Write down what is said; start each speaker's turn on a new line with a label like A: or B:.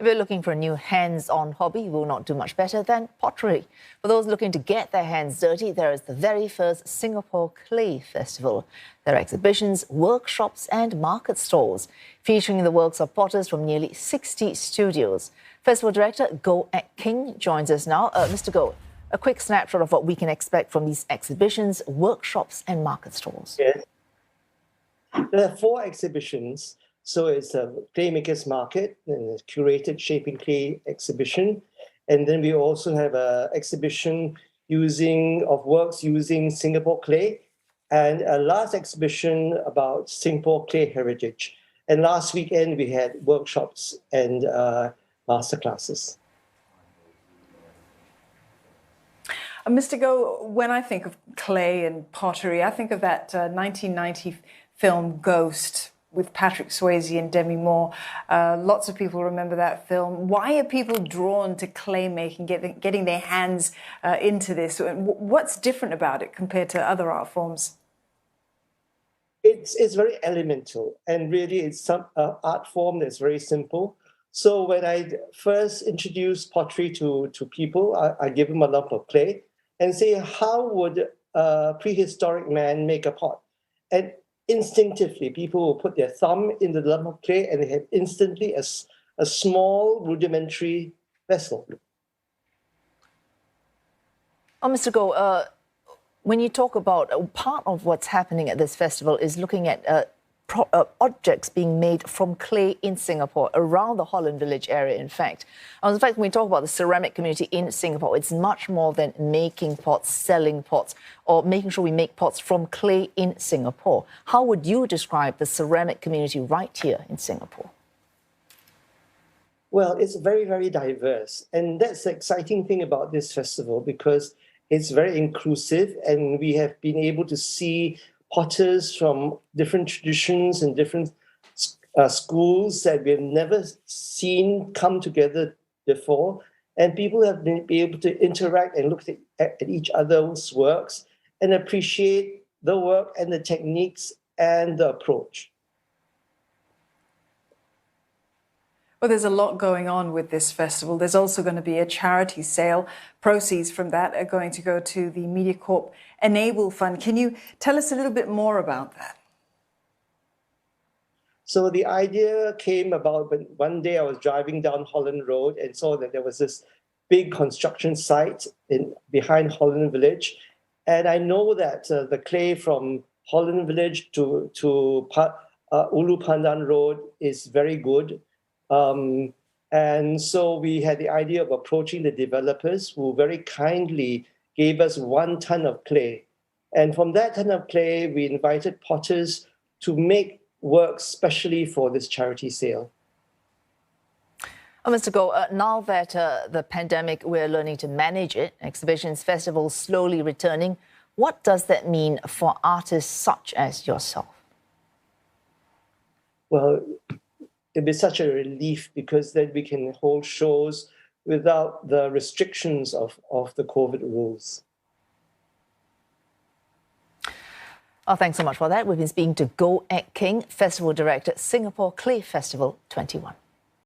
A: If you're looking for a new hands-on hobby, you will not do much better than pottery. For those looking to get their hands dirty, there is the very first Singapore Clay Festival. There are exhibitions, workshops and market stalls featuring the works of potters from nearly 60 studios. Festival Director Goh Eck Kheng joins us now. Mr. Goh, a quick snapshot of what we can expect from these exhibitions, workshops and market stalls.
B: Yes. There are 4 exhibitions. So it's a Claymakers Market and a curated Shaping Clay exhibition. And then we also have an exhibition of works using Singapore clay, and a last exhibition about Singapore clay heritage. And last weekend we had workshops and masterclasses.
C: Mr. Goh, when I think of clay and pottery, I think of that 1990 film Ghost with Patrick Swayze and Demi Moore. Lots of people remember that film. Why are people drawn to clay making, getting their hands into this? What's different about it compared to other art forms?
B: It's very elemental, and really it's some art form that's very simple. So when I first introduce pottery to people, I give them a lump of clay and say, how would a prehistoric man make a pot? And instinctively, people will put their thumb in the lump of clay and they have instantly a small rudimentary vessel.
A: Oh, Mr. Goh, when you talk about part of what's happening at this festival is looking at objects being made from clay in Singapore, around the Holland Village area, in fact. In fact, when we talk about the ceramic community in Singapore, it's much more than making pots, selling pots, or making sure we make pots from clay in Singapore. How would you describe the ceramic community right here in Singapore?
B: Well, it's very, very diverse. And that's the exciting thing about this festival, because it's very inclusive, and we have been able to see potters from different traditions and different schools that we've never seen come together before. And people have been able to interact and look at each other's works and appreciate the work and the techniques and the approach.
C: Well, there's a lot going on with this festival. There's also going to be a charity sale. Proceeds from that are going to go to the MediaCorp Enable Fund. Can you tell us a little bit more about that?
B: So the idea came about when one day I was driving down Holland Road and saw that there was this big construction site behind Holland Village. And I know that the clay from Holland Village to Ulu Pandan Road is very good. And so we had the idea of approaching the developers, who very kindly gave us 1 ton of clay. And from that ton of clay, we invited potters to make works specially for this charity sale.
A: Mr. Goh, now that the pandemic, we're learning to manage it, exhibitions, festivals slowly returning, what does that mean for artists such as yourself?
B: Well, it'd be such a relief, because then we can hold shows without the restrictions of the COVID rules.
A: Oh, thanks so much for that. We've been speaking to Goh Eck Kheng, Festival Director, Singapore Clay Festival 21.